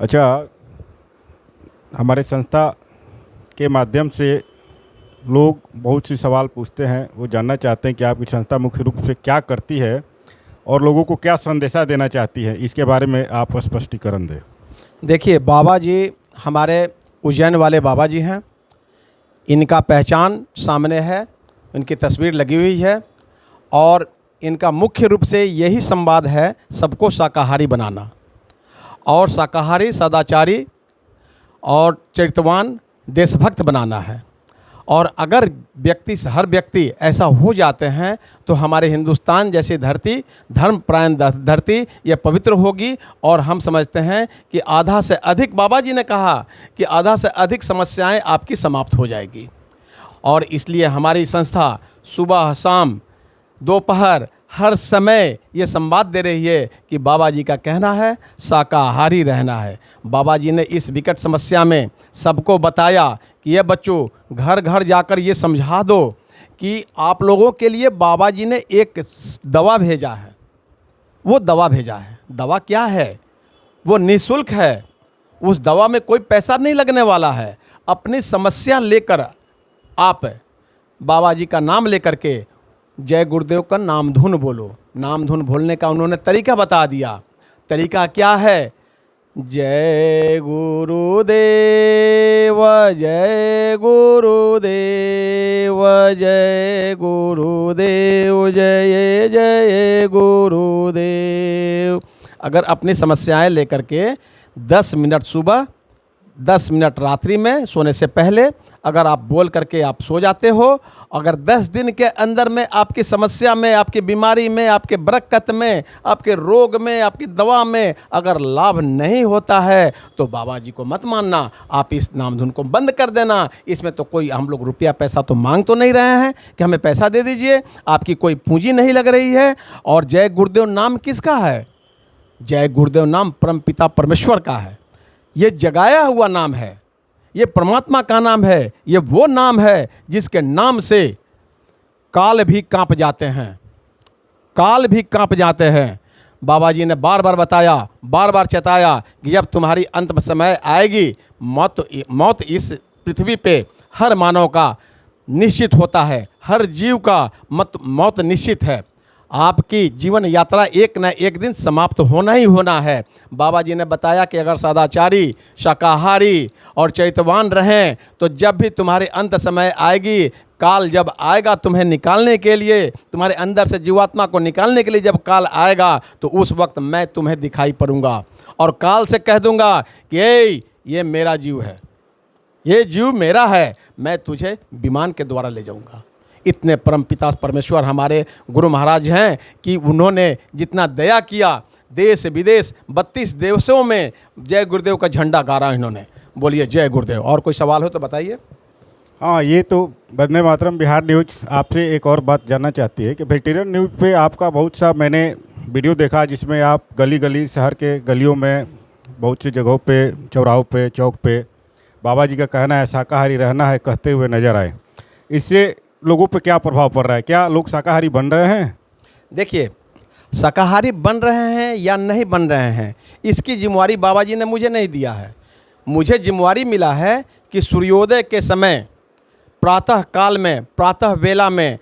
अच्छा, हमारे संस्था के माध्यम से लोग बहुत सी सवाल पूछते हैं। वो जानना चाहते हैं कि आपकी संस्था मुख्य रूप से क्या करती है और लोगों को क्या संदेशा देना चाहती है। इसके बारे में आप स्पष्टीकरण दें। देखिए, बाबा जी हमारे उज्जैन वाले बाबा जी हैं। इनका पहचान सामने है, इनकी तस्वीर लगी हुई है और इनका मुख्य रूप से यही संवाद है, सबको शाकाहारी बनाना और शाकाहारी, सदाचारी और चरित्रवान, देशभक्त बनाना है। और अगर हर व्यक्ति ऐसा हो जाते हैं तो हमारे हिंदुस्तान जैसी धरती, धर्मपरायण धरती, ये पवित्र होगी। और हम समझते हैं कि आधा से अधिक, बाबा जी ने कहा कि आधा से अधिक समस्याएं आपकी समाप्त हो जाएगी। और इसलिए हमारी संस्था सुबह शाम दोपहर हर समय ये संवाद दे रही है कि बाबा जी का कहना है शाकाहारी रहना है। बाबा जी ने इस विकट समस्या में सबको बताया कि ये बच्चों, घर घर जाकर ये समझा दो कि आप लोगों के लिए बाबा जी ने एक दवा भेजा है। वो दवा भेजा है, दवा क्या है? वो निःशुल्क है। उस दवा में कोई पैसा नहीं लगने वाला है। अपनी समस्या लेकर आप बाबा जी का नाम लेकर के जय गुरुदेव का नामधुन बोलो। नामधुन बोलने का उन्होंने तरीका बता दिया। तरीका क्या है? जय गुरुदेव, जय गुरुदेव, जय गुरुदेव, जय जय गुरुदेव। अगर अपनी समस्याएं लेकर के 10 मिनट सुबह, 10 मिनट रात्रि में सोने से पहले अगर आप बोल करके आप सो जाते हो, अगर 10 दिन के अंदर में आपकी समस्या में, आपकी बीमारी में, आपके बरकत में, आपके रोग में, आपकी दवा में अगर लाभ नहीं होता है तो बाबा जी को मत मानना। आप इस नामधुन को बंद कर देना। इसमें तो कोई, हम लोग रुपया पैसा तो मांग तो नहीं रहे हैं कि हमें पैसा दे दीजिए। आपकी कोई पूंजी नहीं लग रही है। और जय गुरुदेव नाम किसका है? जय गुरुदेव नाम परमपिता परमेश्वर का है। ये जगाया हुआ नाम है, ये परमात्मा का नाम है। ये वो नाम है जिसके नाम से काल भी कांप जाते हैं, काल भी कांप जाते हैं। बाबा जी ने बार बार बताया, बार बार चेताया कि जब तुम्हारी अंत समय आएगी, मौत इस पृथ्वी पे हर मानव का निश्चित होता है, हर जीव का मौत निश्चित है। आपकी जीवन यात्रा एक न एक दिन समाप्त होना ही होना है। बाबा जी ने बताया कि अगर सदाचारी, शाकाहारी और चरित्रवान रहें तो जब भी तुम्हारे अंत समय आएगी, काल जब आएगा तुम्हें निकालने के लिए, तुम्हारे अंदर से जीवात्मा को निकालने के लिए जब काल आएगा तो उस वक्त मैं तुम्हें दिखाई पड़ूंगा और काल से कह दूंगा कि ये मेरा जीव है, ये जीव मेरा है, मैं तुझे विमान के द्वारा ले जाऊंगा। इतने परमपिता परमेश्वर हमारे गुरु महाराज हैं कि उन्होंने जितना दया किया, देश विदेश 32 देशों में जय गुरुदेव का झंडा गाड़ा इन्होंने। बोलिए जय गुरुदेव। और कोई सवाल हो तो बताइए। हाँ, ये तो वंदे मातरम बिहार न्यूज आपसे एक और बात जानना चाहती है कि वेजिटेरियन न्यूज पे आपका बहुत सा मैंने वीडियो देखा जिसमें आप गली गली, शहर के गलियों में, बहुत सी जगहों पे, चौराहों पे, चौक पे बाबा जी का कहना है शाकाहारी रहना है कहते हुए नजर आए। इससे लोगों पे क्या प्रभाव पड़ रहा है? क्या लोग शाकाहारी बन रहे हैं? देखिए, शाकाहारी बन रहे हैं या नहीं बन रहे हैं, इसकी जिम्मेवारी बाबा जी ने मुझे नहीं दिया है। मुझे जिम्मेवारी मिला है कि सूर्योदय के समय, प्रातः काल में, प्रातः वेला में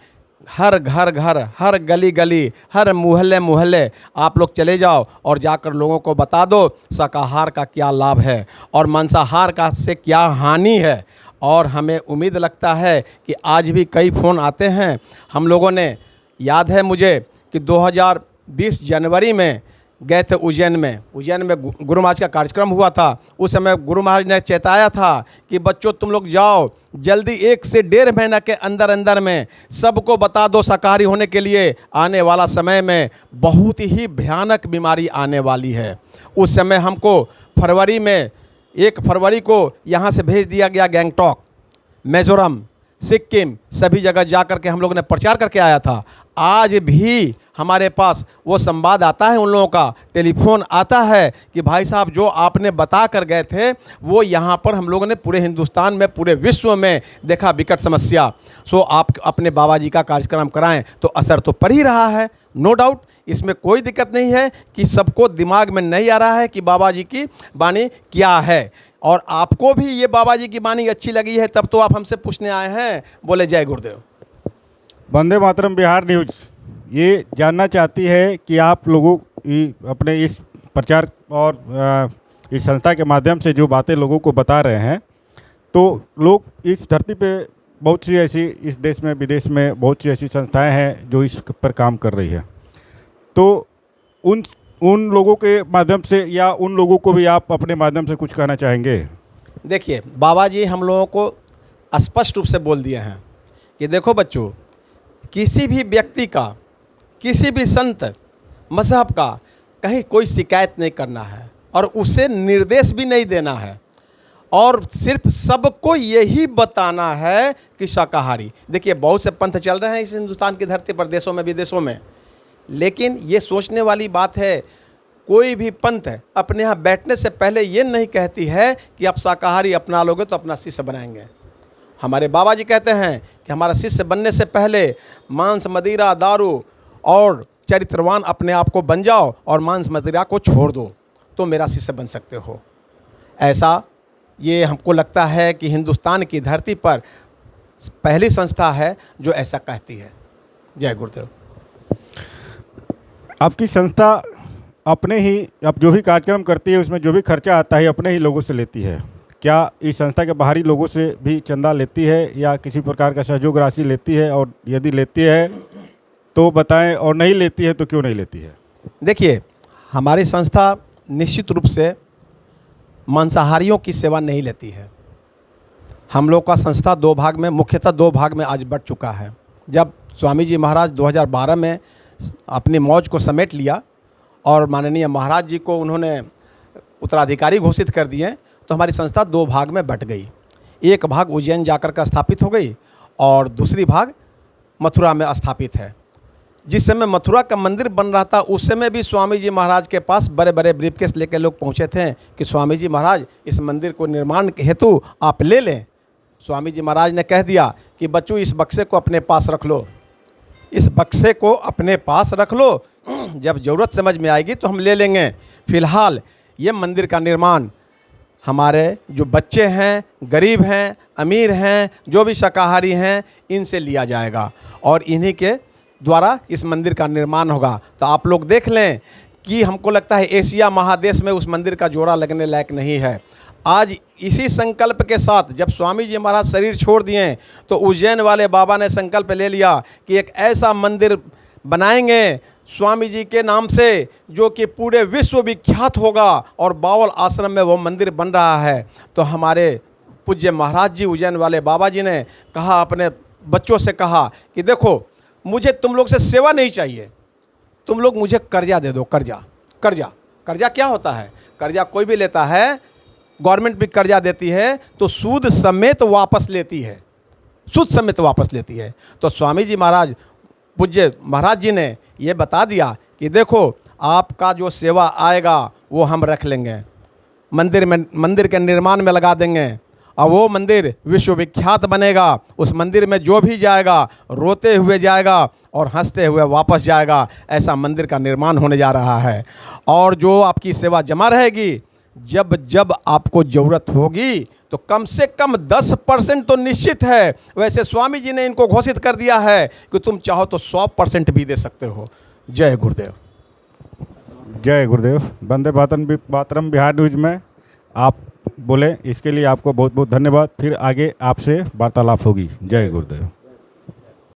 हर घर घर, हर गली गली, हर मोहल्ले मोहल्ले आप लोग चले जाओ और जाकर लोगों को बता दो शाकाहार का क्या लाभ है और मांसाहार का से क्या हानि है। और हमें उम्मीद लगता है कि आज भी कई फ़ोन आते हैं। हम लोगों ने, याद है मुझे कि 2020 जनवरी में गए थे उज्जैन में गुरु महाराज का कार्यक्रम हुआ था। उस समय गुरु महाराज ने चेताया था कि बच्चों तुम लोग जाओ जल्दी, 1 से 1.5 महीना के अंदर अंदर में सबको बता दो शाकाहारी होने के लिए। आने वाला समय में बहुत ही भयानक बीमारी आने वाली है। उस समय हमको फरवरी में, 1 फरवरी को यहाँ से भेज दिया गया गैंगटॉक, मिज़ोरम, सिक्किम, सभी जगह जा कर के हम लोगों ने प्रचार करके आया था। आज भी हमारे पास वो संवाद आता है, उन लोगों का टेलीफोन आता है कि भाई साहब जो आपने बता कर गए थे वो यहाँ पर हम लोगों ने पूरे हिंदुस्तान में, पूरे विश्व में देखा विकट समस्या। सो आप अपने बाबा जी का कार्यक्रम कराएं तो असर तो पड़ ही रहा है, नो डाउट। इसमें कोई दिक्कत नहीं है कि सबको दिमाग में नहीं आ रहा है कि बाबा जी की वाणी क्या है। और आपको भी ये बाबा जी की वाणी अच्छी लगी है तब तो आप हमसे पूछने आए हैं। बोले जय गुरुदेव। वंदे मातरम बिहार न्यूज ये जानना चाहती है कि आप लोगों अपने इस प्रचार और इस संस्था के माध्यम से जो बातें लोगों को बता रहे हैं, तो लोग इस धरती पे बहुत सी ऐसी, इस देश में विदेश में बहुत सी ऐसी संस्थाएं हैं जो इस पर काम कर रही है, तो उन लोगों के माध्यम से या उन लोगों को भी आप अपने माध्यम से कुछ कहना चाहेंगे? देखिए, बाबा जी हम लोगों को स्पष्ट रूप से बोल दिए हैं कि देखो बच्चों, किसी भी व्यक्ति का, किसी भी संत मजहब का कहीं कोई शिकायत नहीं करना है और उसे निर्देश भी नहीं देना है, और सिर्फ सबको यही बताना है कि शाकाहारी। देखिए, बहुत से पंथ चल रहे हैं इस हिंदुस्तान की धरती पर, देशों में विदेशों में, लेकिन ये सोचने वाली बात है, कोई भी पंथ अपने यहाँ बैठने से पहले ये नहीं कहती है कि आप शाकाहारी अपना लोगे तो अपना शिष्य बनाएंगे। हमारे बाबा जी कहते हैं कि हमारा शिष्य बनने से पहले मांस, मदिरा, दारू और चरित्रवान अपने आप को बन जाओ और मांस मदिरा को छोड़ दो तो मेरा शिष्य बन सकते हो। ऐसा ये हमको लगता है कि हिंदुस्तान की धरती पर पहली संस्था है जो ऐसा कहती है। जय गुरुदेव। आपकी संस्था अपने ही, अब जो भी कार्यक्रम करती है उसमें जो भी खर्चा आता है अपने ही लोगों से लेती है। क्या इस संस्था के बाहरी लोगों से भी चंदा लेती है या किसी प्रकार का सहयोग राशि लेती है, और यदि लेती है तो बताएं, और नहीं लेती है तो क्यों नहीं लेती है? देखिए, हमारी संस्था निश्चित रूप से मांसाहारियों की सेवा नहीं लेती है। हम लोग का संस्था दो भाग में, मुख्यतः दो भाग में आज बढ़ चुका है। जब स्वामी जी महाराज 2012 में अपनी मौज को समेट लिया और माननीय महाराज जी को उन्होंने उत्तराधिकारी घोषित कर दिए, तो हमारी संस्था दो भाग में बट गई। एक भाग उज्जैन जाकर का स्थापित हो गई और दूसरी भाग मथुरा में स्थापित है। जिस समय मथुरा का मंदिर बन रहा था उस समय भी स्वामी जी महाराज के पास बड़े बड़े ब्रीफकेस लेकर लोग पहुँचे थे कि स्वामी जी महाराज इस मंदिर को निर्माण हेतु आप ले लें। स्वामी जी महाराज ने कह दिया कि बच्चों, इस बक्से को अपने पास रख लो, इस बक्से को अपने पास रख लो, जब ज़रूरत समझ में आएगी तो हम ले लेंगे। फ़िलहाल ये मंदिर का निर्माण हमारे जो बच्चे हैं, गरीब हैं, अमीर हैं, जो भी शाकाहारी हैं, इनसे लिया जाएगा और इन्हीं के द्वारा इस मंदिर का निर्माण होगा। तो आप लोग देख लें कि हमको लगता है एशिया महादेश में उस मंदिर का जोड़ा लगने लायक नहीं है। आज इसी संकल्प के साथ जब स्वामी जी महाराज शरीर छोड़ दिए तो उज्जैन वाले बाबा ने संकल्प ले लिया कि एक ऐसा मंदिर बनाएंगे स्वामी जी के नाम से जो कि पूरे विश्व विख्यात होगा, और बावल आश्रम में वो मंदिर बन रहा है। तो हमारे पूज्य महाराज जी, उज्जैन वाले बाबा जी ने कहा, अपने बच्चों से कहा कि देखो, मुझे तुम लोग से सेवा नहीं चाहिए, तुम लोग मुझे कर्जा दे दो। कर्जा कर्जा कर्जा क्या होता है? कर्जा कोई भी लेता है, गवर्नमेंट भी कर्जा देती है तो सूद समेत वापस लेती है, सूद समेत वापस लेती है। तो स्वामी जी महाराज, पूज्य महाराज जी ने ये बता दिया कि देखो, आपका जो सेवा आएगा वो हम रख लेंगे, मंदिर के निर्माण में लगा देंगे और वो मंदिर विश्वविख्यात बनेगा। उस मंदिर में जो भी जाएगा रोते हुए जाएगा और हंसते हुए वापस जाएगा। ऐसा मंदिर का निर्माण होने जा रहा है और जो आपकी सेवा जमा रहेगी, जब जब आपको ज़रूरत होगी तो कम से कम 10% तो निश्चित है। वैसे स्वामी जी ने इनको घोषित कर दिया है कि तुम चाहो तो 100% भी दे सकते हो। जय गुरुदेव। जय गुरुदेव। वंदे मातरम बिहार न्यूज में आप बोले, इसके लिए आपको बहुत बहुत धन्यवाद। फिर आगे आपसे वार्तालाप होगी। जय गुरुदेव।